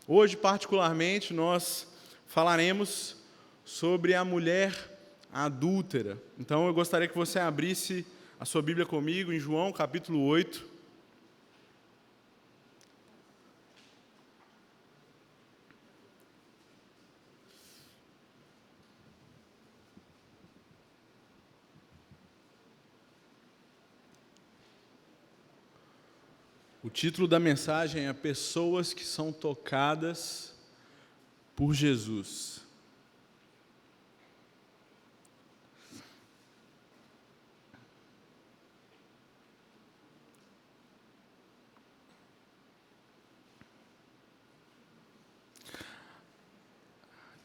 Hoje, particularmente, nós falaremos sobre a mulher adúltera. Então, eu gostaria que você abrisse a sua Bíblia comigo em João, capítulo 8. O título da mensagem é Pessoas que são tocadas por Jesus.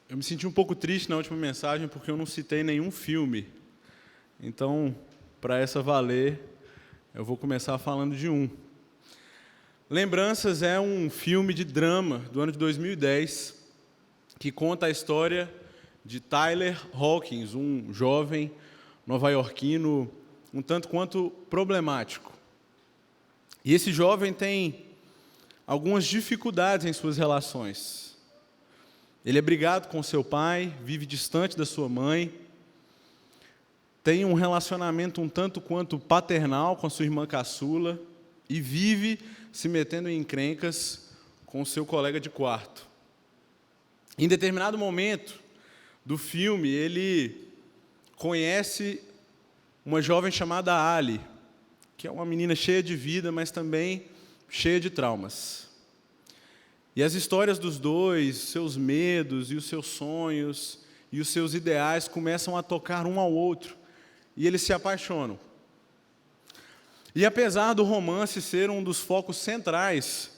Eu me senti um pouco triste na última mensagem porque eu não citei nenhum filme. Então, para essa valer, eu vou começar falando de um. Lembranças é um filme de drama do ano de 2010 que conta a história de Tyler Hawkins, um jovem nova-iorquino um tanto quanto problemático. E esse jovem tem algumas dificuldades em suas relações. Ele é brigado com seu pai, vive distante da sua mãe, tem um relacionamento um tanto quanto paternal com a sua irmã caçula e vive se metendo em encrencas com seu colega de quarto. Em determinado momento do filme, ele conhece uma jovem chamada Ali, que é uma menina cheia de vida, mas também cheia de traumas. E as histórias dos dois, seus medos e os seus sonhos e os seus ideais começam a tocar um ao outro, e eles se apaixonam. E apesar do romance ser um dos focos centrais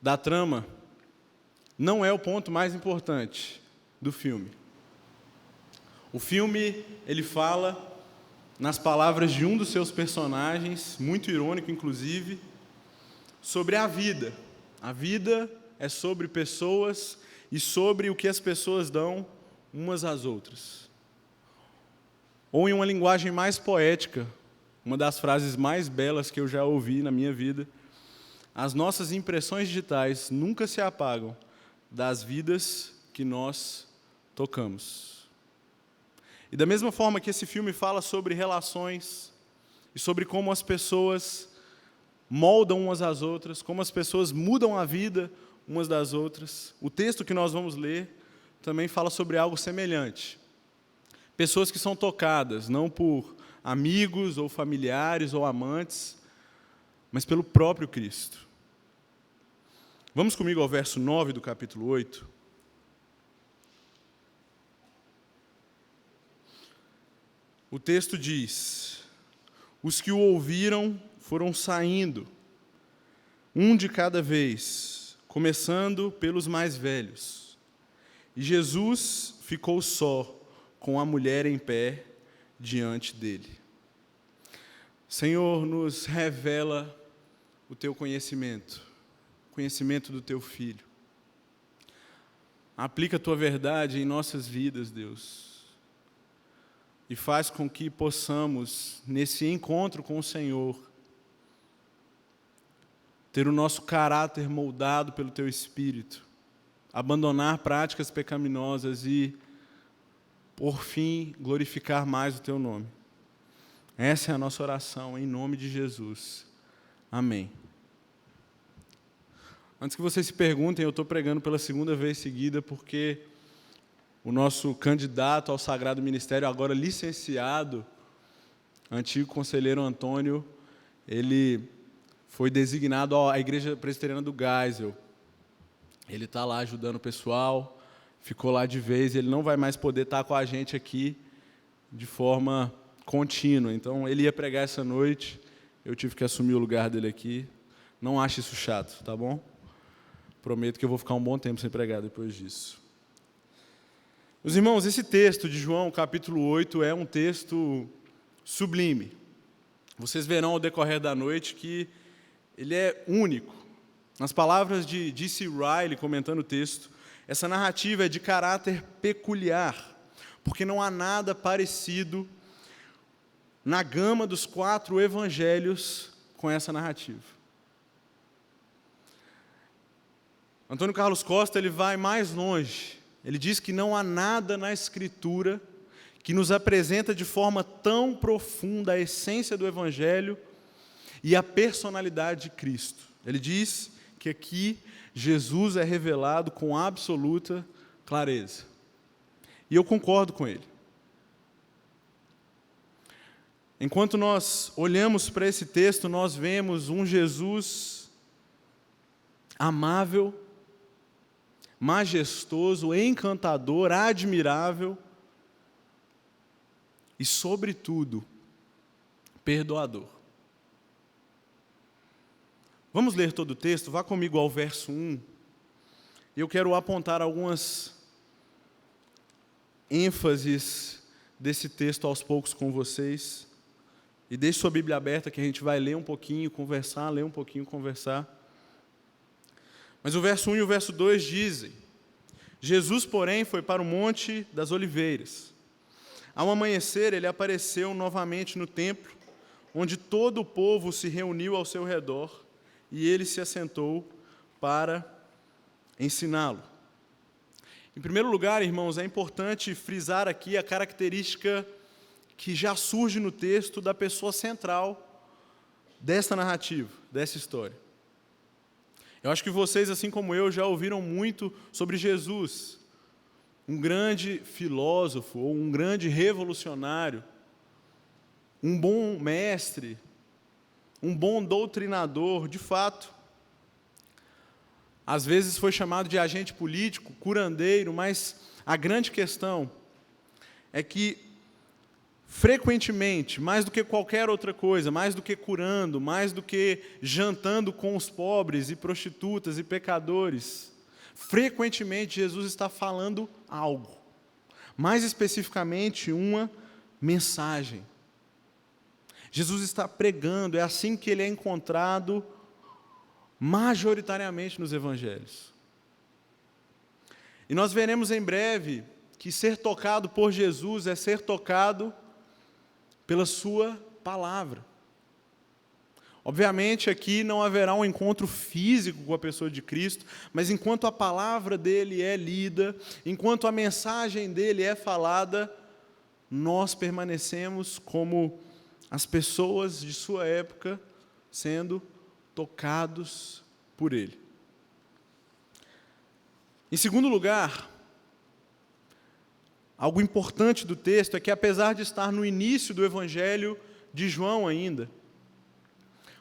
da trama, não é o ponto mais importante do filme. O filme, ele fala, nas palavras de um dos seus personagens, muito irônico inclusive, sobre a vida. A vida é sobre pessoas e sobre o que as pessoas dão umas às outras. Ou em uma linguagem mais poética, uma das frases mais belas que eu já ouvi na minha vida: as nossas impressões digitais nunca se apagam das vidas que nós tocamos. E da mesma forma que esse filme fala sobre relações e sobre como as pessoas moldam umas às outras, como as pessoas mudam a vida umas das outras, o texto que nós vamos ler também fala sobre algo semelhante. Pessoas que são tocadas, não por amigos ou familiares ou amantes, mas pelo próprio Cristo. Vamos comigo ao verso 9 do capítulo 8. O texto diz: os que o ouviram foram saindo, um de cada vez, começando pelos mais velhos. E Jesus ficou só, com a mulher em pé diante dele. Senhor, nos revela o teu conhecimento, o conhecimento do teu Filho. Aplica a tua verdade em nossas vidas, Deus, e faz com que possamos, nesse encontro com o Senhor, ter o nosso caráter moldado pelo teu Espírito, abandonar práticas pecaminosas e, por fim, glorificar mais o teu nome. Essa é a nossa oração, em nome de Jesus. Amém. Antes que vocês se perguntem, eu estou pregando pela segunda vez seguida, porque o nosso candidato ao Sagrado Ministério, agora licenciado, antigo conselheiro Antônio, ele foi designado à Igreja Presbiteriana do Geisel. Ele está lá ajudando o pessoal, ficou lá de vez, ele não vai mais poder estar com a gente aqui de forma contínua. Então, ele ia pregar essa noite, eu tive que assumir o lugar dele aqui. Não ache isso chato, tá bom? Prometo que eu vou ficar um bom tempo sem pregar depois disso. Meus irmãos, esse texto de João, capítulo 8, é um texto sublime. Vocês verão ao decorrer da noite que ele é único. Nas palavras de D.C. Riley, comentando o texto, essa narrativa é de caráter peculiar, porque não há nada parecido na gama dos 4 evangelhos com essa narrativa. Antônio Carlos Costa ele vai mais longe. Ele diz que não há nada na Escritura que nos apresenta de forma tão profunda a essência do Evangelho e a personalidade de Cristo. Ele diz que aqui Jesus é revelado com absoluta clareza. E eu concordo com ele. Enquanto nós olhamos para esse texto, nós vemos um Jesus amável, majestoso, encantador, admirável e, sobretudo, perdoador. Vamos ler todo o texto? Vá comigo ao verso 1. Eu quero apontar algumas ênfases desse texto aos poucos com vocês. E deixe sua Bíblia aberta que a gente vai ler um pouquinho, conversar, ler um pouquinho, conversar. Mas o verso 1 e o verso 2 dizem: Jesus, porém, foi para o Monte das Oliveiras. Ao amanhecer, ele apareceu novamente no templo, onde todo o povo se reuniu ao seu redor, e ele se assentou para ensiná-lo. Em primeiro lugar, irmãos, é importante frisar aqui a característica que já surge no texto da pessoa central desta narrativa, dessa história. Eu acho que vocês, assim como eu, já ouviram muito sobre Jesus, um grande filósofo, ou um grande revolucionário, um bom mestre, um bom doutrinador, de fato. Às vezes foi chamado de agente político, curandeiro, mas a grande questão é que, frequentemente, mais do que qualquer outra coisa, mais do que curando, mais do que jantando com os pobres e prostitutas e pecadores, frequentemente Jesus está falando algo, mais especificamente uma mensagem. Jesus está pregando, é assim que ele é encontrado majoritariamente nos evangelhos. E nós veremos em breve que ser tocado por Jesus é ser tocado pela sua palavra. Obviamente aqui não haverá um encontro físico com a pessoa de Cristo, mas enquanto a palavra dele é lida, enquanto a mensagem dele é falada, nós permanecemos como as pessoas de sua época sendo tocados por ele. Em segundo lugar, algo importante do texto é que, apesar de estar no início do Evangelho de João ainda,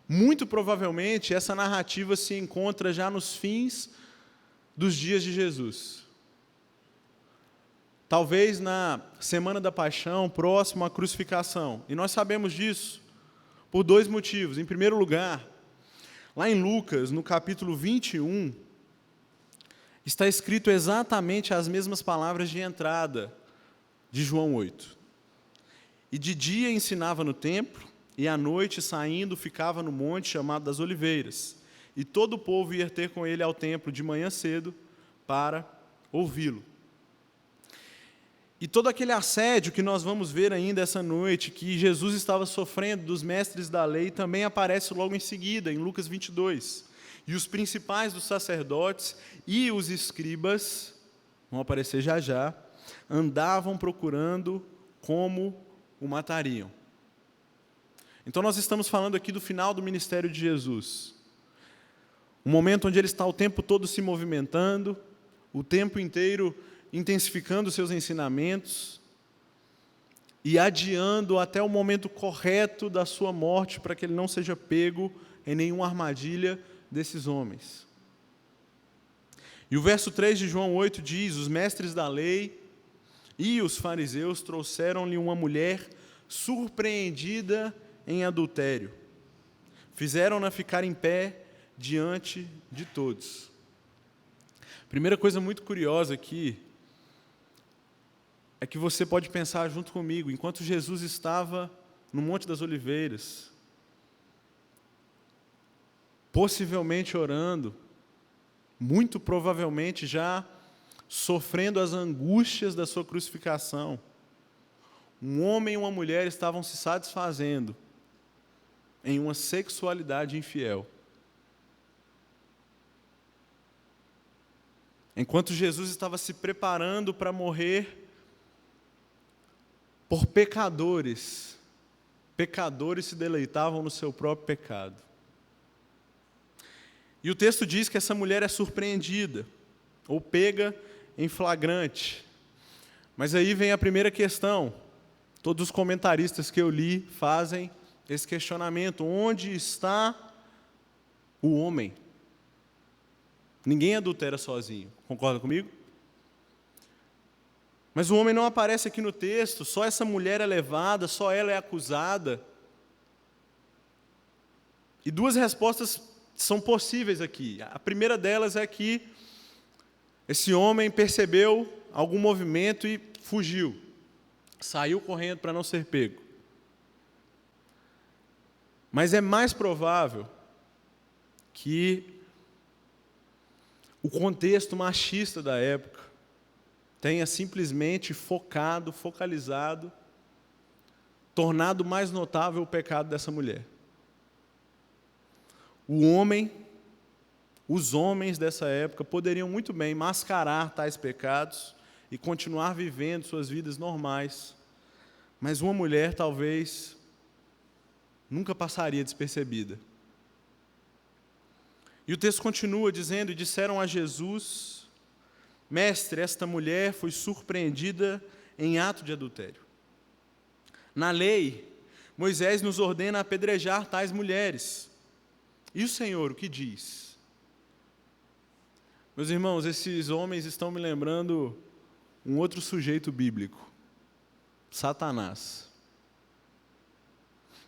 muito provavelmente essa narrativa se encontra já nos fins dos dias de Jesus. Talvez na Semana da Paixão, próximo à crucificação. E nós sabemos disso por dois motivos. Em primeiro lugar, lá em Lucas, no capítulo 21, está escrito exatamente as mesmas palavras de entrada de João 8. E de dia ensinava no templo, e à noite, saindo, ficava no monte chamado das Oliveiras. E todo o povo ia ter com ele ao templo de manhã cedo para ouvi-lo. E todo aquele assédio que nós vamos ver ainda essa noite, que Jesus estava sofrendo dos mestres da lei, também aparece logo em seguida, em Lucas 22. E os principais dos sacerdotes e os escribas, vão aparecer já já, andavam procurando como o matariam. Então nós estamos falando aqui do final do ministério de Jesus. Um momento onde ele está o tempo todo se movimentando, o tempo inteiro intensificando seus ensinamentos e adiando até o momento correto da sua morte para que ele não seja pego em nenhuma armadilha desses homens. E o verso 3 de João 8 diz: os mestres da lei e os fariseus trouxeram-lhe uma mulher surpreendida em adultério. Fizeram-na ficar em pé diante de todos. Primeira coisa muito curiosa aqui é que você pode pensar junto comigo, enquanto Jesus estava no Monte das Oliveiras, possivelmente orando, muito provavelmente já sofrendo as angústias da sua crucificação, um homem e uma mulher estavam se satisfazendo em uma sexualidade infiel. enquanto Jesus estava se preparando para morrer por pecadores, pecadores se deleitavam no seu próprio pecado. E o texto diz que essa mulher é surpreendida, ou pega em flagrante. Mas aí vem a primeira questão. Todos os comentaristas que eu li fazem esse questionamento: onde está o homem? Ninguém adultera sozinho, concorda comigo? Mas o homem não aparece aqui no texto, só essa mulher é levada, só ela é acusada. E duas respostas são possíveis aqui. A primeira delas é que esse homem percebeu algum movimento e fugiu. Saiu correndo para não ser pego. Mas é mais provável que o contexto machista da época tenha simplesmente focalizado, tornado mais notável o pecado dessa mulher. Os homens dessa época poderiam muito bem mascarar tais pecados e continuar vivendo suas vidas normais, mas uma mulher talvez nunca passaria despercebida. E o texto continua dizendo: e disseram a Jesus: Mestre, esta mulher foi surpreendida em ato de adultério. Na lei, Moisés nos ordena apedrejar tais mulheres. E o Senhor, o que diz? Meus irmãos, esses homens estão me lembrando um outro sujeito bíblico: Satanás.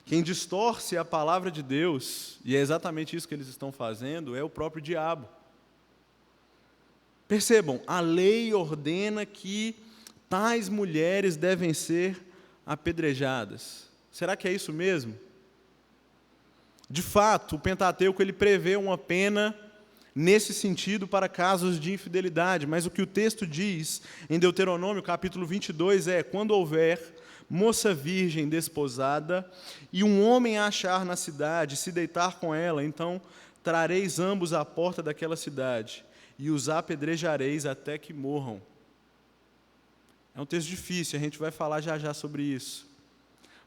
Quem distorce a palavra de Deus, e é exatamente isso que eles estão fazendo, é o próprio diabo. Percebam, a lei ordena que tais mulheres devem ser apedrejadas. Será que é isso mesmo? De fato, o Pentateuco ele prevê uma pena nesse sentido para casos de infidelidade, mas o que o texto diz em Deuteronômio, capítulo 22, é: quando houver moça virgem desposada, e um homem a achar na cidade, se deitar com ela, então trareis ambos à porta daquela cidade, e os apedrejareis até que morram. É um texto difícil, a gente vai falar já já sobre isso.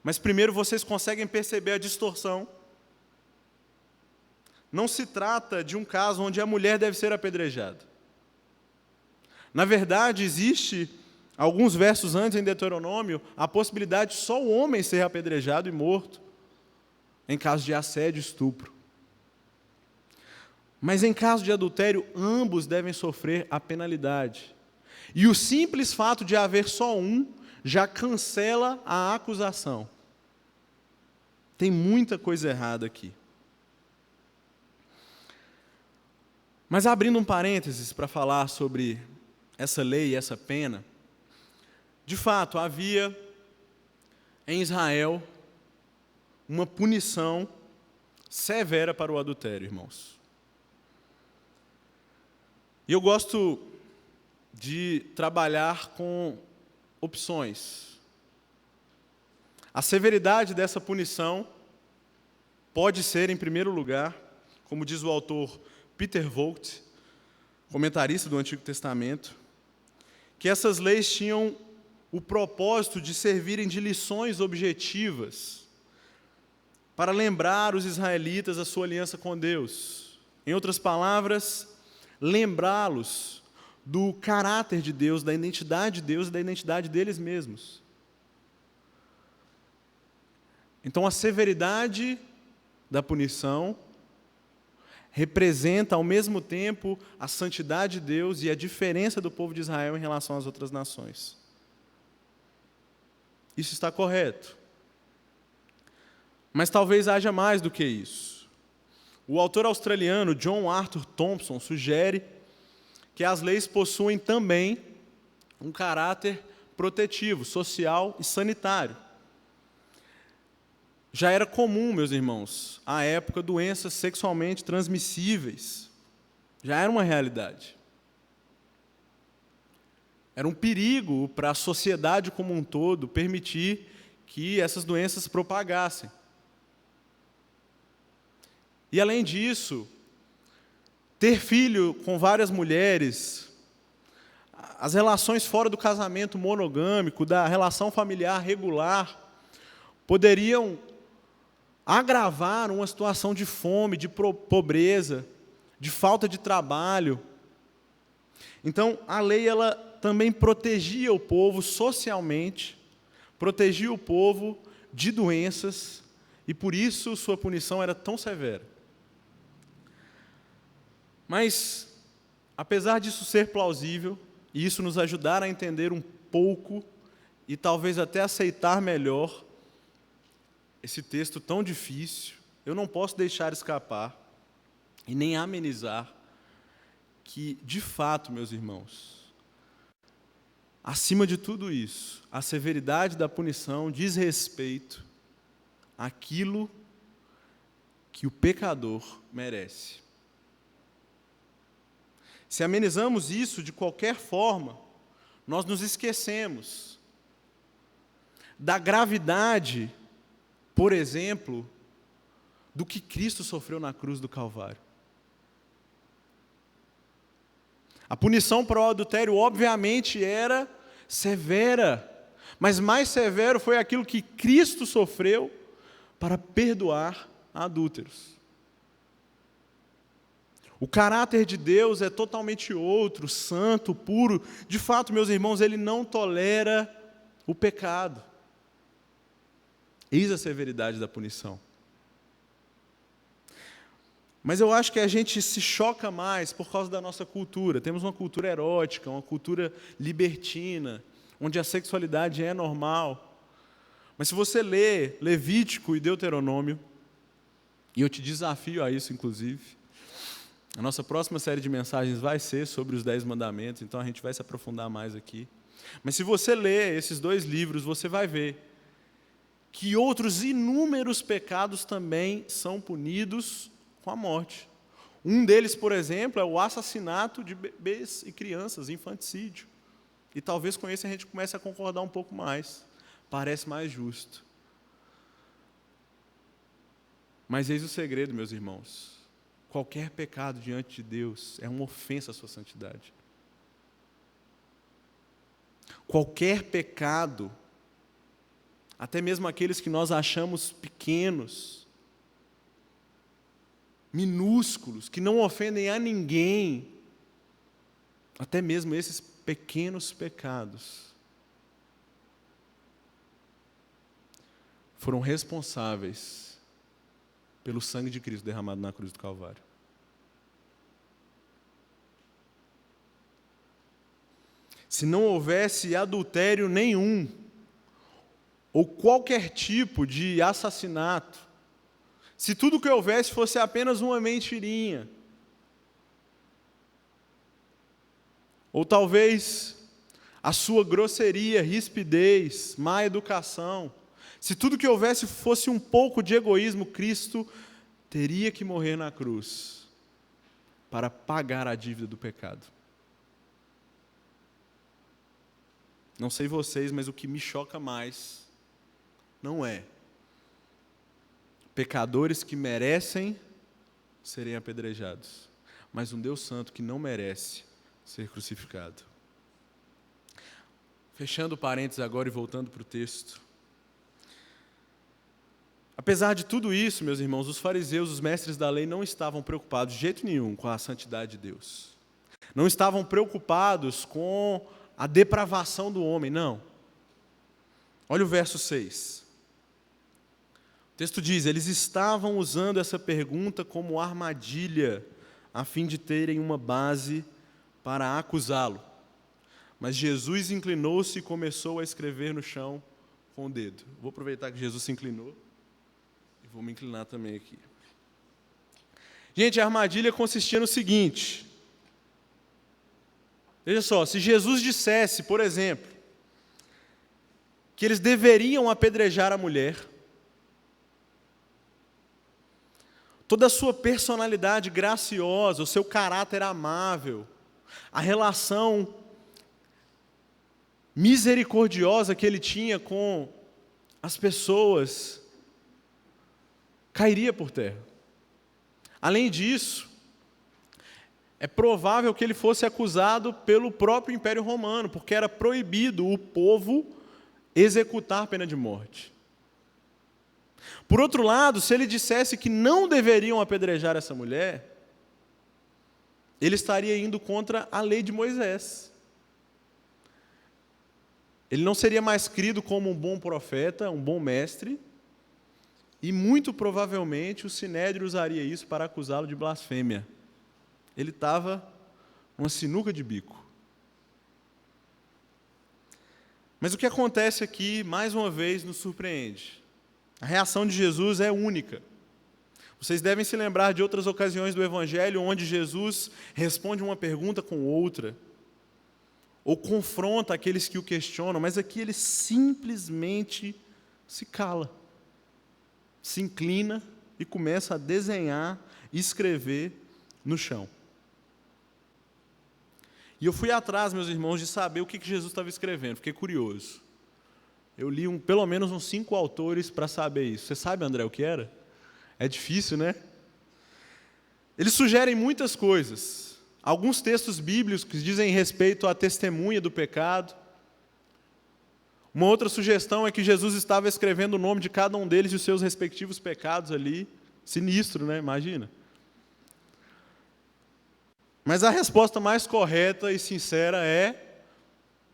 Mas primeiro vocês conseguem perceber a distorção. Não se trata de um caso onde a mulher deve ser apedrejada. Na verdade, existe, alguns versos antes em Deuteronômio, a possibilidade de só o homem ser apedrejado e morto, em caso de assédio e estupro. Mas em caso de adultério, ambos devem sofrer a penalidade. E o simples fato de haver só um, já cancela a acusação. Tem muita coisa errada aqui. Mas abrindo um parênteses para falar sobre essa lei e essa pena, de fato, havia em Israel uma punição severa para o adultério, irmãos. E eu gosto de trabalhar com opções. A severidade dessa punição pode ser, em primeiro lugar, como diz o autor Peter Vogt, comentarista do Antigo Testamento, que essas leis tinham o propósito de servirem de lições objetivas para lembrar os israelitas a sua aliança com Deus. Em outras palavras, lembrá-los do caráter de Deus, da identidade de Deus e da identidade deles mesmos. Então, a severidade da punição representa, ao mesmo tempo, a santidade de Deus e a diferença do povo de Israel em relação às outras nações. Isso está correto. Mas talvez haja mais do que isso. O autor australiano John Arthur Thompson sugere que as leis possuem também um caráter protetivo, social e sanitário. Já era comum, meus irmãos, à época, doenças sexualmente transmissíveis. Já era uma realidade. Era um perigo para a sociedade como um todo permitir que essas doenças se propagassem. E, além disso, ter filho com várias mulheres as relações fora do casamento monogâmico, da relação familiar regular, poderiam agravar uma situação de fome, de pobreza, de falta de trabalho. Então, a lei ela também protegia o povo socialmente, protegia o povo de doenças, e por isso sua punição era tão severa. Mas, apesar disso ser plausível, e isso nos ajudar a entender um pouco, e talvez até aceitar melhor esse texto tão difícil, eu não posso deixar escapar, e nem amenizar, que, de fato, meus irmãos, acima de tudo isso, a severidade da punição diz respeito àquilo que o pecador merece. Se amenizamos isso de qualquer forma, nós nos esquecemos da gravidade, por exemplo, do que Cristo sofreu na cruz do Calvário. A punição para o adultério, obviamente, era severa, mas mais severo foi aquilo que Cristo sofreu para perdoar adúlteros. O caráter de Deus é totalmente outro, santo, puro. De fato, meus irmãos, Ele não tolera o pecado. Eis a severidade da punição. Mas eu acho que a gente se choca mais por causa da nossa cultura. Temos uma cultura erótica, uma cultura libertina, onde a sexualidade é normal. Mas se você lê Levítico e Deuteronômio, e eu te desafio a isso, inclusive, a nossa próxima série de mensagens vai ser sobre os 10 mandamentos, então a gente vai se aprofundar mais aqui. Mas se você ler esses 2 livros, você vai ver que outros inúmeros pecados também são punidos com a morte. Um deles, por exemplo, é o assassinato de bebês e crianças, infanticídio. E talvez com esse a gente comece a concordar um pouco mais. Parece mais justo. Mas eis o segredo, meus irmãos. Qualquer pecado diante de Deus é uma ofensa à sua santidade. Qualquer pecado, até mesmo aqueles que nós achamos pequenos, minúsculos, que não ofendem a ninguém, até mesmo esses pequenos pecados, foram responsáveis pelo sangue de Cristo derramado na cruz do Calvário. Se não houvesse adultério nenhum, ou qualquer tipo de assassinato, se tudo que houvesse fosse apenas uma mentirinha, ou talvez a sua grosseria, rispidez, má educação, se tudo que houvesse fosse um pouco de egoísmo, Cristo teria que morrer na cruz para pagar a dívida do pecado. Não sei vocês, mas o que me choca mais não é pecadores que merecem serem apedrejados, mas um Deus santo que não merece ser crucificado. Fechando parênteses agora e voltando para o texto. Apesar de tudo isso, meus irmãos, os fariseus, os mestres da lei, não estavam preocupados de jeito nenhum com a santidade de Deus. Não estavam preocupados com a depravação do homem, não. Olha o verso 6. O texto diz: eles estavam usando essa pergunta como armadilha, a fim de terem uma base para acusá-lo. Mas Jesus inclinou-se e começou a escrever no chão com o dedo. Vou aproveitar que Jesus se inclinou e vou me inclinar também aqui. Gente, a armadilha consistia no seguinte. Veja só, se Jesus dissesse, por exemplo, que eles deveriam apedrejar a mulher, toda a sua personalidade graciosa, o seu caráter amável, a relação misericordiosa que ele tinha com as pessoas, cairia por terra. Além disso, é provável que ele fosse acusado pelo próprio Império Romano, porque era proibido o povo executar pena de morte. Por outro lado, se ele dissesse que não deveriam apedrejar essa mulher, ele estaria indo contra a lei de Moisés. Ele não seria mais crido como um bom profeta, um bom mestre, e muito provavelmente o Sinédrio usaria isso para acusá-lo de blasfêmia. Ele estava numa sinuca de bico. Mas o que acontece aqui, mais uma vez, nos surpreende. A reação de Jesus é única. Vocês devem se lembrar de outras ocasiões do Evangelho onde Jesus responde uma pergunta com outra, ou confronta aqueles que o questionam, mas aqui ele simplesmente se cala, se inclina e começa a desenhar e escrever no chão. E eu fui atrás, meus irmãos, de saber o que Jesus estava escrevendo, fiquei curioso. Eu li pelo menos uns 5 autores para saber isso. Você sabe, André, o que era? É difícil, né? Eles sugerem muitas coisas. Alguns textos bíblicos que dizem respeito à testemunha do pecado. Uma outra sugestão é que Jesus estava escrevendo o nome de cada um deles e os seus respectivos pecados ali. Sinistro, né? Imagina. Mas a resposta mais correta e sincera é: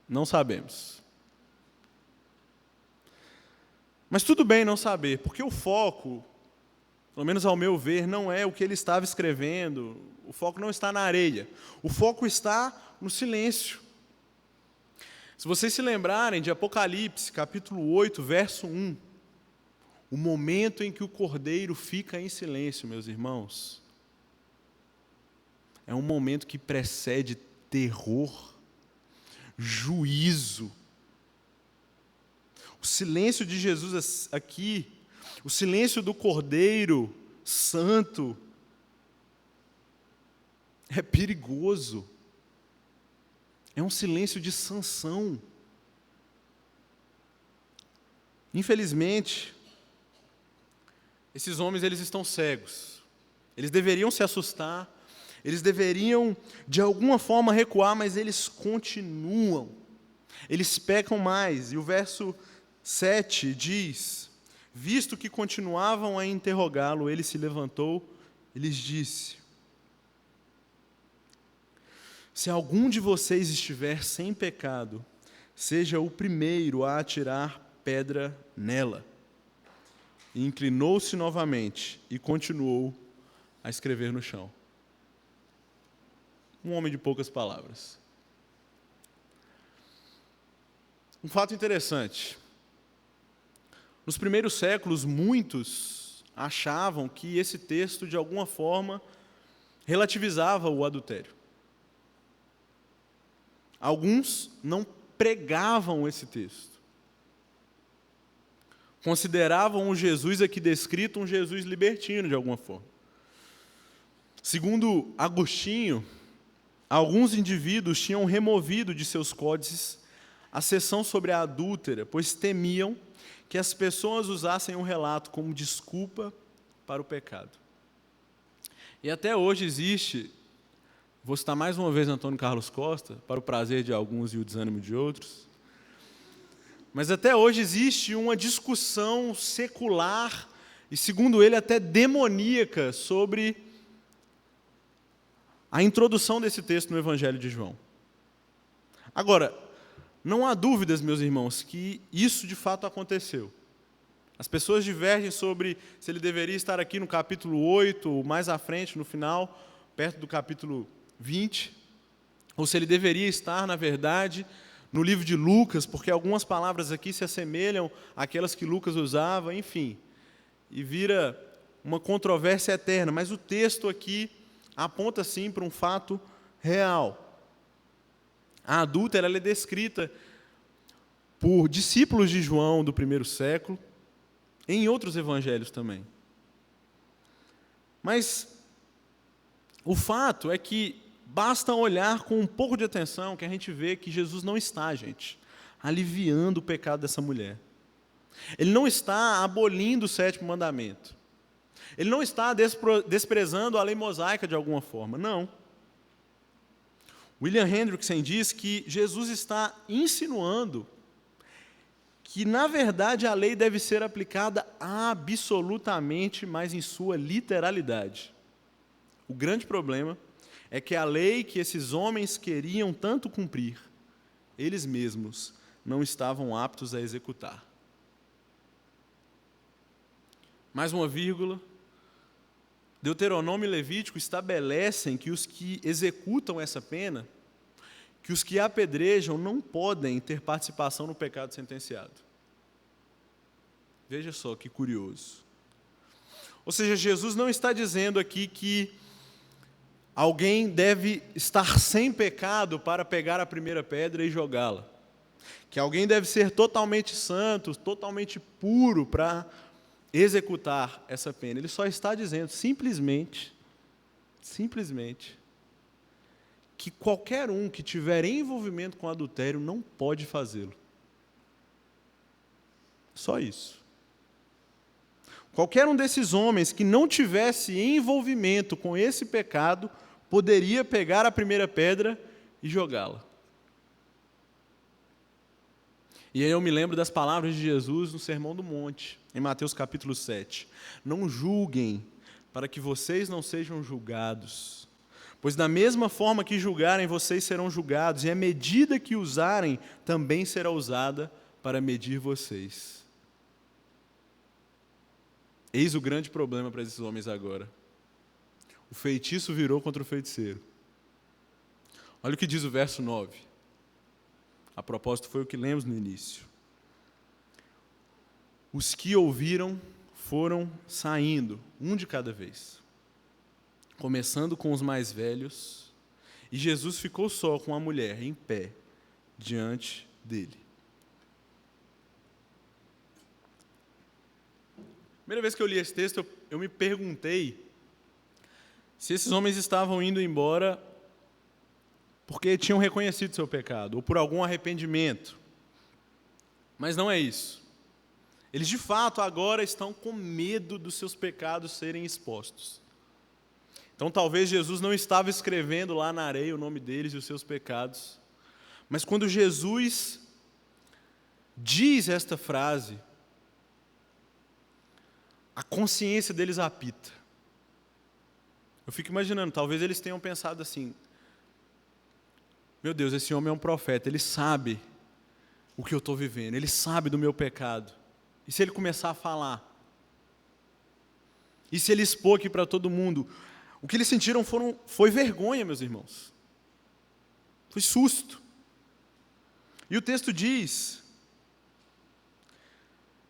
não sabemos. Mas tudo bem não saber, porque o foco, pelo menos ao meu ver, não é o que ele estava escrevendo, o foco não está na areia, o foco está no silêncio. Se vocês se lembrarem de Apocalipse, capítulo 8, verso 1, o momento em que o cordeiro fica em silêncio, meus irmãos, é um momento que precede terror, juízo. O silêncio de Jesus aqui, o silêncio do Cordeiro Santo, é perigoso. É um silêncio de sanção. Infelizmente, esses homens eles estão cegos. Eles deveriam se assustar, eles deveriam de alguma forma recuar, mas eles continuam. Eles pecam mais. E o verso 7 diz: visto que continuavam a interrogá-lo, ele se levantou e lhes disse: se algum de vocês estiver sem pecado, seja o primeiro a atirar pedra nela. E inclinou-se novamente e continuou a escrever no chão. Um homem de poucas palavras. Um fato interessante. Nos primeiros séculos, muitos achavam que esse texto, de alguma forma, relativizava o adultério. Alguns não pregavam esse texto. Consideravam o Jesus aqui descrito um Jesus libertino, de alguma forma. Segundo Agostinho, alguns indivíduos tinham removido de seus códices a seção sobre a adúltera, pois temiam que as pessoas usassem o relato como desculpa para o pecado. E até hoje existe, vou citar mais uma vez Antônio Carlos Costa, para o prazer de alguns e o desânimo de outros, mas até hoje existe uma discussão secular, e segundo ele até demoníaca, sobre a introdução desse texto no Evangelho de João. Agora, não há dúvidas, meus irmãos, que isso de fato aconteceu. As pessoas divergem sobre se ele deveria estar aqui no capítulo 8, ou mais à frente, no final, perto do capítulo 20, ou se ele deveria estar, na verdade, no livro de Lucas, porque algumas palavras aqui se assemelham àquelas que Lucas usava, enfim, e vira uma controvérsia eterna. Mas o texto aqui aponta sim para um fato real. A adúltera ela é descrita por discípulos de João do primeiro século, em outros evangelhos também. Mas o fato é que basta olhar com um pouco de atenção que a gente vê que Jesus não está, gente, aliviando o pecado dessa mulher. Ele não está abolindo o 7º mandamento. Ele não está desprezando a lei mosaica de alguma forma, não. William Hendrickson diz que Jesus está insinuando que, na verdade, a lei deve ser aplicada absolutamente, mas em sua literalidade. O grande problema é que a lei que esses homens queriam tanto cumprir, eles mesmos não estavam aptos a executar. Mais uma vírgula. Deuteronômio e Levítico estabelecem que os que executam essa pena, que os que apedrejam, não podem ter participação no pecado sentenciado. Veja só que curioso. Ou seja, Jesus não está dizendo aqui que alguém deve estar sem pecado para pegar a primeira pedra e jogá-la. Que alguém deve ser totalmente santo, totalmente puro para executar essa pena. Ele só está dizendo, simplesmente, que qualquer um que tiver envolvimento com adultério não pode fazê-lo. Só isso. Qualquer um desses homens que não tivesse envolvimento com esse pecado, poderia pegar a primeira pedra e jogá-la. E aí eu me lembro das palavras de Jesus no Sermão do Monte, em Mateus capítulo 7. Não julguem, para que vocês não sejam julgados. Pois da mesma forma que julgarem, vocês serão julgados, e a medida que usarem também será usada para medir vocês. Eis o grande problema para esses homens agora. O feitiço virou contra o feiticeiro. Olha o que diz o verso 9. A propósito, foi o que lemos no início. Os que ouviram foram saindo, um de cada vez, começando com os mais velhos, e Jesus ficou só com a mulher, em pé, diante dele. Primeira vez que eu li esse texto, eu me perguntei se esses homens estavam indo embora porque tinham reconhecido seu pecado, ou por algum arrependimento. Mas não é isso. Eles, de fato, agora estão com medo dos seus pecados serem expostos. Então, talvez Jesus não estava escrevendo lá na areia o nome deles e os seus pecados. Mas quando Jesus diz esta frase, a consciência deles apita. Eu fico imaginando, talvez eles tenham pensado assim: meu Deus, esse homem é um profeta, ele sabe o que eu estou vivendo, ele sabe do meu pecado. E se ele começar a falar? E se ele expor aqui para todo mundo? O que eles sentiram foi vergonha, meus irmãos. Foi susto. E o texto diz,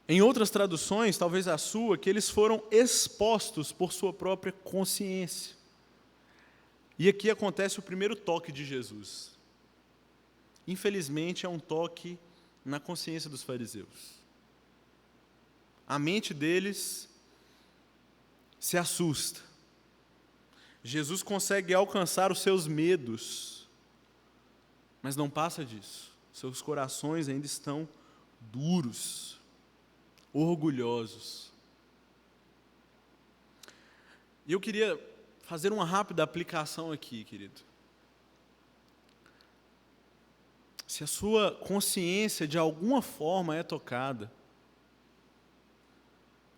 em outras traduções, talvez a sua, que eles foram expostos por sua própria consciência. E aqui acontece o primeiro toque de Jesus. Infelizmente, é um toque na consciência dos fariseus. A mente deles se assusta. Jesus consegue alcançar os seus medos, mas não passa disso. Seus corações ainda estão duros, orgulhosos. E eu queria fazer uma rápida aplicação aqui, querido. Se a sua consciência de alguma forma é tocada,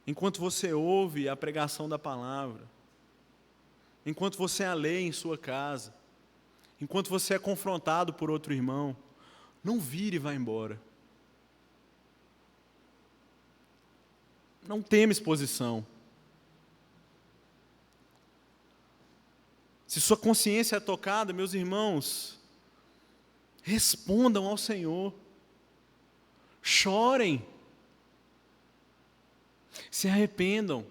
enquanto você ouve a pregação da palavra, enquanto você a lê em sua casa, enquanto você é confrontado por outro irmão, não vire e vá embora. Não teme exposição. Se sua consciência é tocada, meus irmãos, respondam ao Senhor. Chorem. Se arrependam.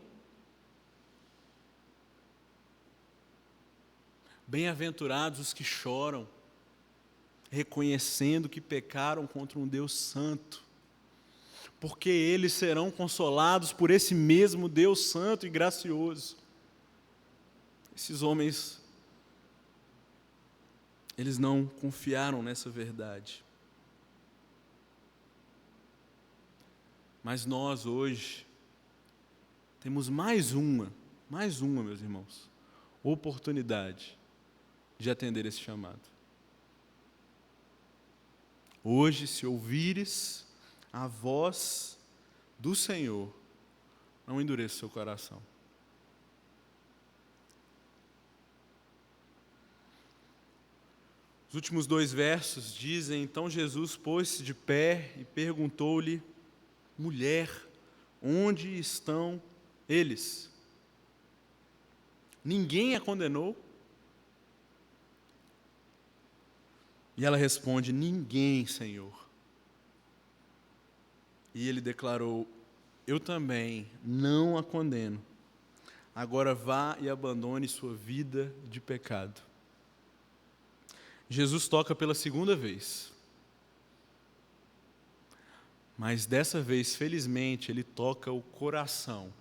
Bem-aventurados os que choram, reconhecendo que pecaram contra um Deus santo, porque eles serão consolados por esse mesmo Deus santo e gracioso. Esses homens, eles não confiaram nessa verdade. Mas nós hoje temos mais uma, meus irmãos, oportunidade de atender esse chamado. Hoje, se ouvires a voz do Senhor, não endureça o seu coração. Os últimos 2 versos dizem: então Jesus pôs-se de pé e perguntou-lhe: mulher, onde estão eles? Ninguém a condenou? E ela responde: ninguém, Senhor. E ele declarou: eu também não a condeno. Agora vá e abandone sua vida de pecado. Jesus toca pela 2ª vez. Mas dessa vez, felizmente, ele toca o coração.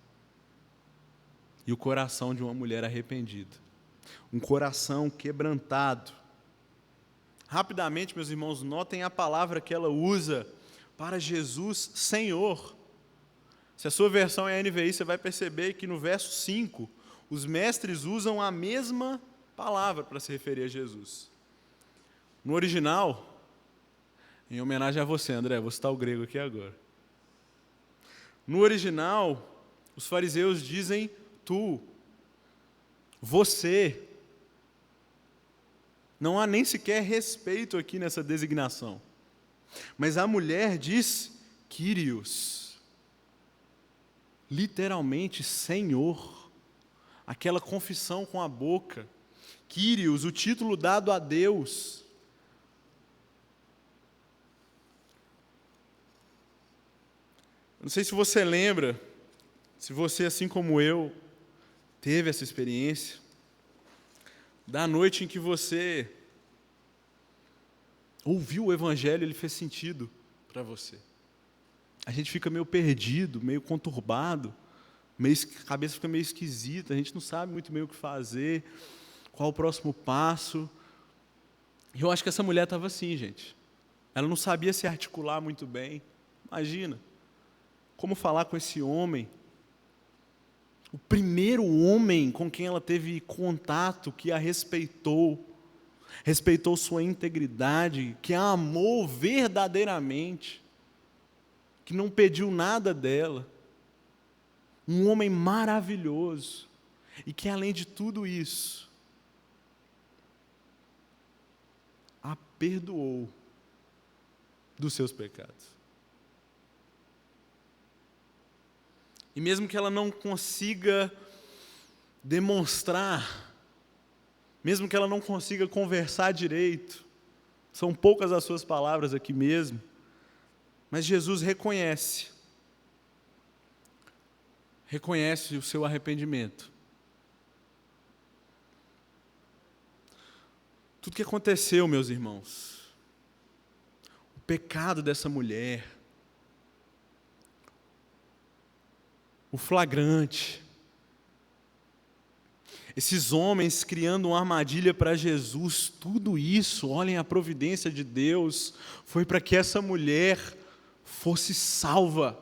E o coração de uma mulher arrependida. Um coração quebrantado. Rapidamente, meus irmãos, notem a palavra que ela usa para Jesus, Senhor. Se a sua versão é NVI, você vai perceber que no verso 5, os mestres usam a mesma palavra para se referir a Jesus. No original, em homenagem a você, André, vou citar o grego aqui agora. No original, os fariseus dizem tu, você. Não há nem sequer respeito aqui nessa designação. Mas a mulher diz Kyrios, literalmente Senhor, aquela confissão com a boca. Kyrios, o título dado a Deus. Não sei se você lembra, se você, assim como eu, teve essa experiência, da noite em que você ouviu o Evangelho, ele fez sentido para você. A gente fica meio perdido, meio conturbado, a cabeça fica meio esquisita, a gente não sabe muito bem o que fazer, qual o próximo passo. E eu acho que essa mulher estava assim, gente. Ela não sabia se articular muito bem. Imagina, como falar com esse homem, o primeiro homem com quem ela teve contato, que a respeitou sua integridade, que a amou verdadeiramente, que não pediu nada dela. Um homem maravilhoso, e que além de tudo isso, a perdoou dos seus pecados. E mesmo que ela não consiga demonstrar, mesmo que ela não consiga conversar direito, são poucas as suas palavras aqui mesmo, mas Jesus reconhece o seu arrependimento. Tudo que aconteceu, meus irmãos, o pecado dessa mulher, o flagrante, esses homens criando uma armadilha para Jesus, tudo isso, olhem a providência de Deus, foi para que essa mulher fosse salva.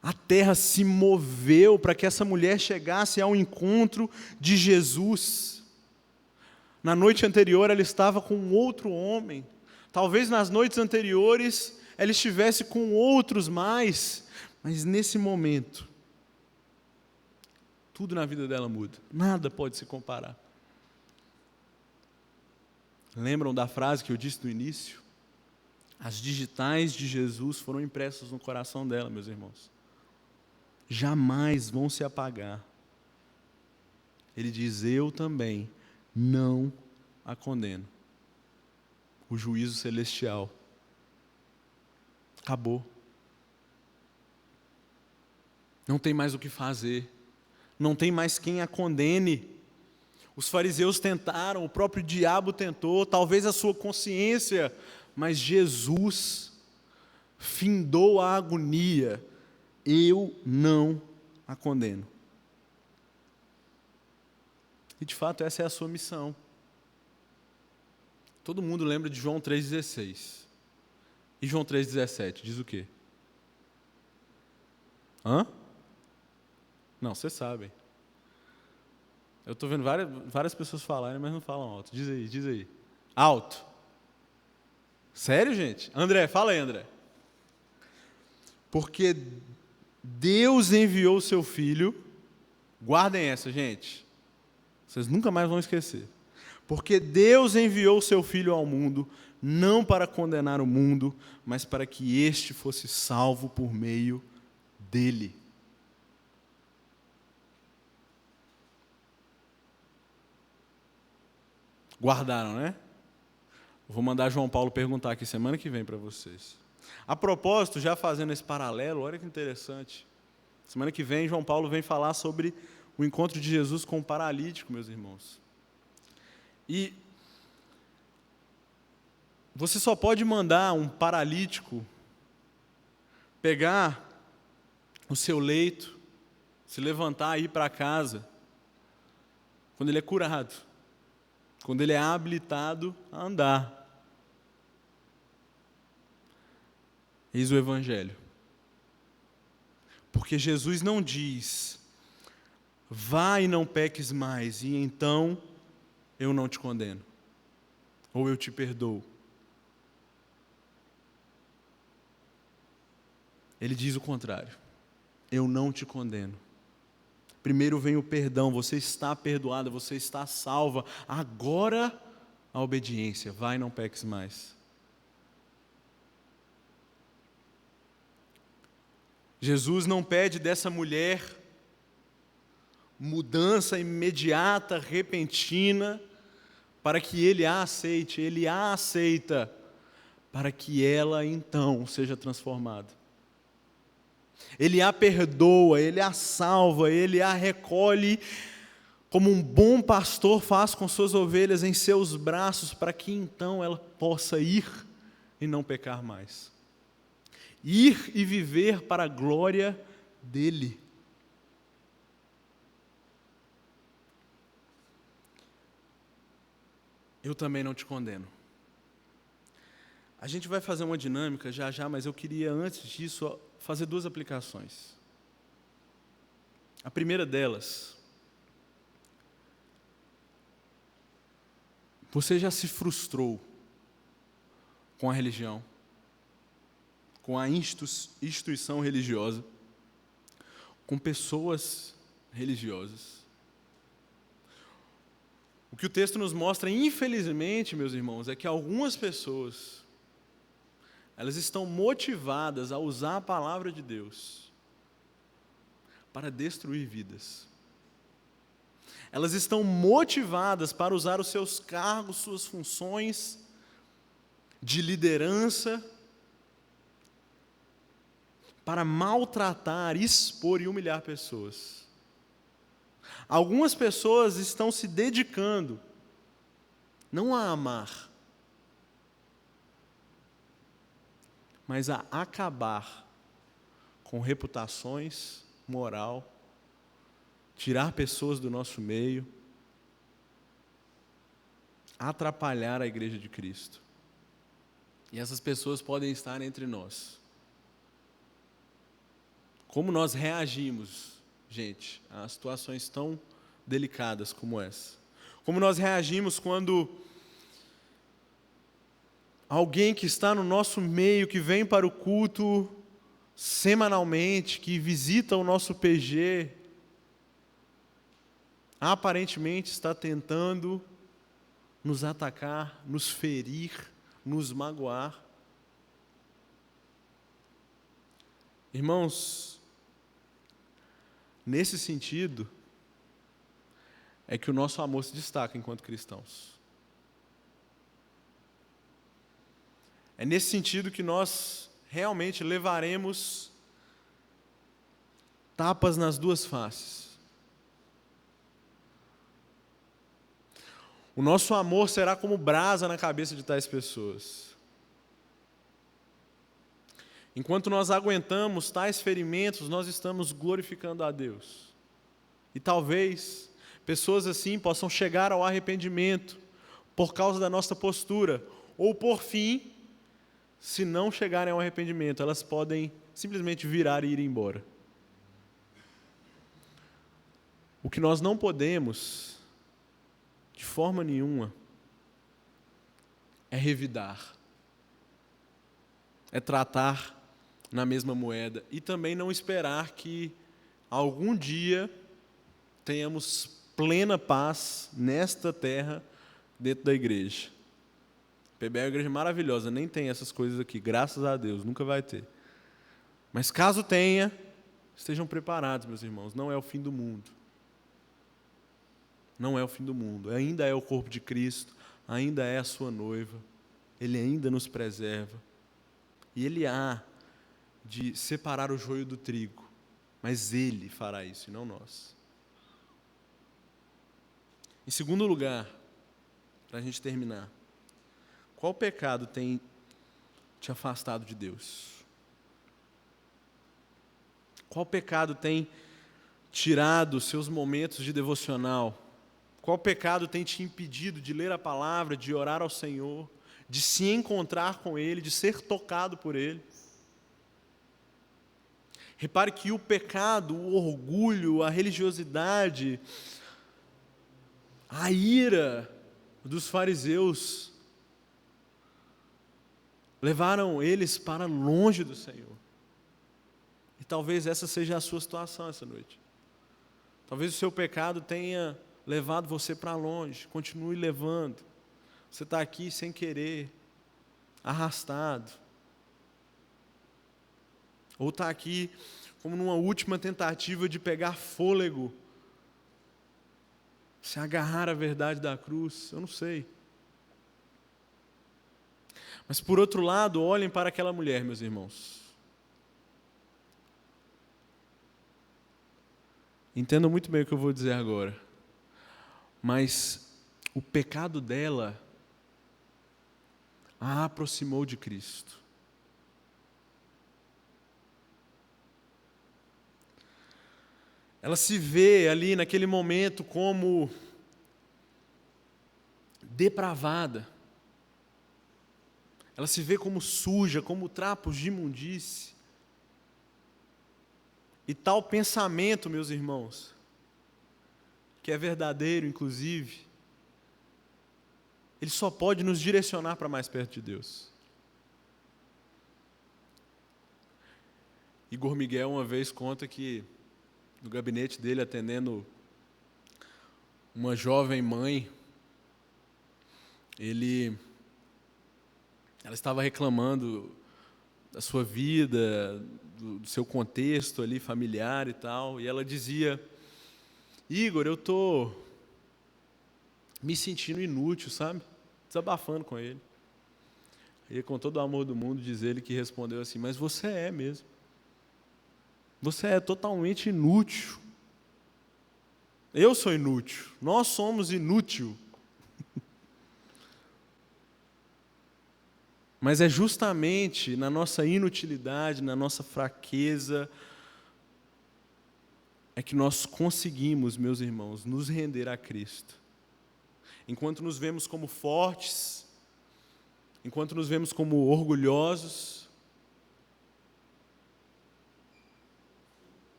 A terra se moveu para que essa mulher chegasse ao encontro de Jesus. Na noite anterior ela estava com outro homem, talvez nas noites anteriores ela estivesse com outros mais, mas nesse momento, tudo na vida dela muda, nada pode se comparar. Lembram da frase que eu disse no início? As digitais de Jesus foram impressas no coração dela, meus irmãos. Jamais vão se apagar. Ele diz: eu também não a condeno. O juízo celestial acabou. Não tem mais o que fazer. Não tem mais quem a condene. Os fariseus tentaram, o próprio diabo tentou, talvez a sua consciência, mas Jesus findou a agonia. Eu não a condeno. E de fato essa é a sua missão. Todo mundo lembra de João 3,16. E João 3,17 diz o quê? Hã? Não, vocês sabem. Eu estou vendo várias pessoas falarem, mas não falam alto. Diz aí, diz aí. Alto. Sério, gente? André, fala aí, André. Porque Deus enviou o seu Filho, guardem essa, gente. Vocês nunca mais vão esquecer. Porque Deus enviou o seu Filho ao mundo, não para condenar o mundo, mas para que este fosse salvo por meio dele. Guardaram, né? Vou mandar João Paulo perguntar aqui semana que vem para vocês. A propósito, já fazendo esse paralelo, olha que interessante. Semana que vem, João Paulo vem falar sobre o encontro de Jesus com o paralítico, meus irmãos. E você só pode mandar um paralítico pegar o seu leito, se levantar e ir para casa, quando ele é curado, quando ele é habilitado a andar. Eis o Evangelho. Porque Jesus não diz, vá e não peques mais, e então eu não te condeno, ou eu te perdoo. Ele diz o contrário, eu não te condeno. Primeiro vem o perdão, você está perdoada, você está salva, agora a obediência, vai e não peques mais. Jesus não pede dessa mulher mudança imediata, repentina, para que ele a aceite, ele a aceita, para que ela então seja transformada. Ele a perdoa, ele a salva, ele a recolhe, como um bom pastor faz com suas ovelhas em seus braços, para que então ela possa ir e não pecar mais. Ir e viver para a glória dele. Eu também não te condeno. A gente vai fazer uma dinâmica já já, mas eu queria antes disso fazer duas aplicações. A primeira delas, você já se frustrou com a religião, com a instituição religiosa, com pessoas religiosas? O que o texto nos mostra, infelizmente, meus irmãos, é que algumas pessoas, elas estão motivadas a usar a palavra de Deus para destruir vidas. Elas estão motivadas para usar os seus cargos, suas funções de liderança, para maltratar, expor e humilhar pessoas. Algumas pessoas estão se dedicando, não a amar, mas a acabar com reputações, moral, tirar pessoas do nosso meio, atrapalhar a igreja de Cristo. E essas pessoas podem estar entre nós. Como nós reagimos, gente, a situações tão delicadas como essa? Como nós reagimos quando alguém que está no nosso meio, que vem para o culto semanalmente, que visita o nosso PG, aparentemente está tentando nos atacar, nos ferir, nos magoar? Irmãos, nesse sentido, é que o nosso amor se destaca enquanto cristãos. É nesse sentido que nós realmente levaremos tapas nas duas faces. O nosso amor será como brasa na cabeça de tais pessoas. Enquanto nós aguentamos tais ferimentos, nós estamos glorificando a Deus. E talvez pessoas assim possam chegar ao arrependimento por causa da nossa postura, ou por fim, se não chegarem ao arrependimento, elas podem simplesmente virar e ir embora. O que nós não podemos de forma nenhuma, é revidar, é tratar na mesma moeda e também não esperar que algum dia tenhamos plena paz nesta terra dentro da igreja. PBL é uma igreja maravilhosa, nem tem essas coisas aqui, graças a Deus, nunca vai ter. Mas caso tenha, estejam preparados, meus irmãos, não é o fim do mundo. Não é o fim do mundo, ainda é o corpo de Cristo, ainda é a sua noiva, Ele ainda nos preserva. E Ele há de separar o joio do trigo, mas Ele fará isso e não nós. Em segundo lugar, para a gente terminar, qual pecado tem te afastado de Deus? Qual pecado tem tirado seus momentos de devocional? Qual pecado tem te impedido de ler a palavra, de orar ao Senhor, de se encontrar com Ele, de ser tocado por Ele? Repare que o pecado, o orgulho, a religiosidade, a ira dos fariseus levaram eles para longe do Senhor. E talvez essa seja a sua situação essa noite. Talvez o seu pecado tenha levado você para longe, continue levando. Você está aqui sem querer, arrastado. Ou está aqui como numa última tentativa de pegar fôlego, se agarrar à verdade da cruz, eu não sei. Mas por outro lado, olhem para aquela mulher, meus irmãos. Entendam muito bem o que eu vou dizer agora. Mas o pecado dela a aproximou de Cristo. Ela se vê ali naquele momento como depravada. Ela se vê como suja, como trapos de imundície. E tal pensamento, meus irmãos, que é verdadeiro, inclusive, ele só pode nos direcionar para mais perto de Deus. Igor Miguel uma vez conta que no gabinete dele, atendendo uma jovem mãe, ela estava reclamando da sua vida, do seu contexto ali familiar e tal, e ela dizia: Igor, eu estou me sentindo inútil, sabe? Desabafando com ele. E com todo o amor do mundo, diz ele que respondeu assim: mas você é mesmo. Você é totalmente inútil. Eu sou inútil. Nós somos inútil. Mas é justamente na nossa inutilidade, na nossa fraqueza, é que nós conseguimos, meus irmãos, nos render a Cristo. Enquanto nos vemos como fortes, enquanto nos vemos como orgulhosos,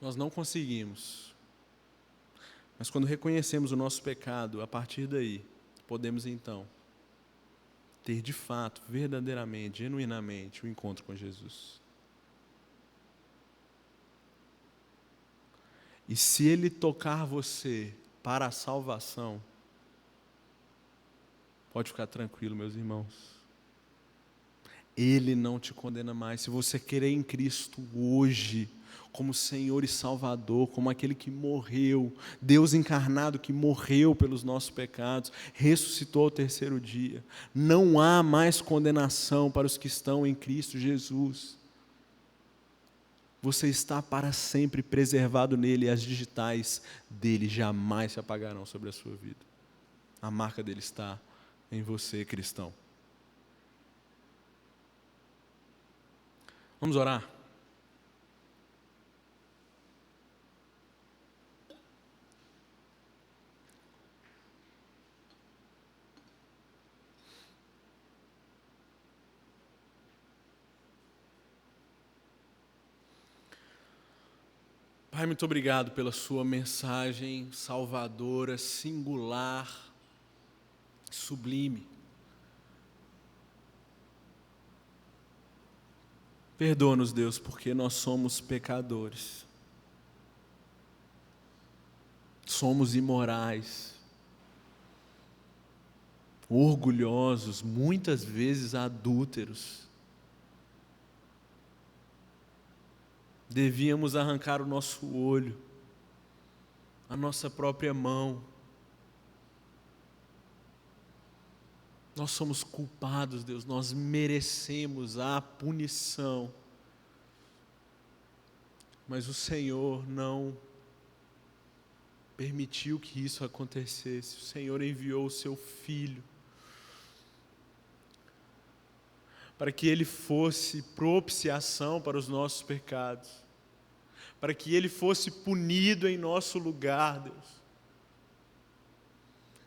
nós não conseguimos. Mas quando reconhecemos o nosso pecado, a partir daí, podemos então ter de fato, verdadeiramente, genuinamente, o encontro com Jesus. E se Ele tocar você para a salvação, pode ficar tranquilo, meus irmãos. Ele não te condena mais. Se você querer em Cristo hoje, como Senhor e Salvador, como aquele que morreu, Deus encarnado que morreu pelos nossos pecados, ressuscitou ao terceiro dia, não há mais condenação para os que estão em Cristo Jesus. Você está para sempre preservado nele, e as digitais dele jamais se apagarão sobre a sua vida. A marca dele está em você, cristão. Vamos orar? Pai, muito obrigado pela sua mensagem salvadora, singular, sublime. Perdoa-nos, Deus, porque nós somos pecadores. Somos imorais, orgulhosos, muitas vezes adúlteros. Devíamos arrancar o nosso olho, a nossa própria mão. Nós somos culpados, Deus, nós merecemos a punição. Mas o Senhor não permitiu que isso acontecesse. O Senhor enviou o seu Filho para que Ele fosse propiciação para os nossos pecados, para que Ele fosse punido em nosso lugar, Deus.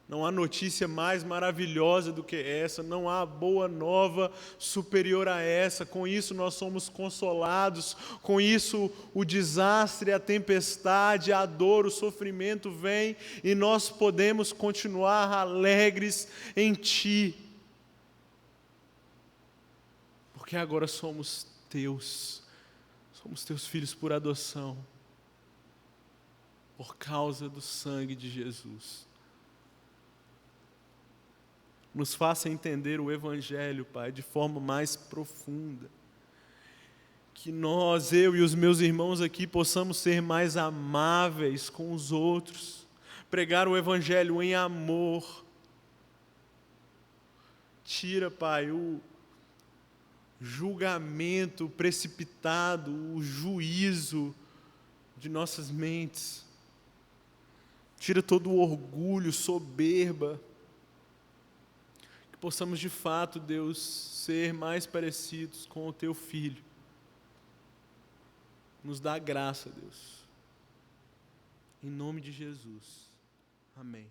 Não há notícia mais maravilhosa do que essa, não há boa nova superior a essa. Com isso nós somos consolados, com isso o desastre, a tempestade, a dor, o sofrimento vem e nós podemos continuar alegres em Ti. Porque agora somos Teus filhos por adoção, por causa do sangue de Jesus. Nos faça entender o Evangelho, Pai, de forma mais profunda. Que nós, eu e os meus irmãos aqui, possamos ser mais amáveis com os outros. Pregar o Evangelho em amor. Tira, Pai, o julgamento precipitado, o juízo de nossas mentes. Tira todo o orgulho, soberba. Possamos de fato, Deus, ser mais parecidos com o Teu Filho. Nos dá graça, Deus. Em nome de Jesus. Amém.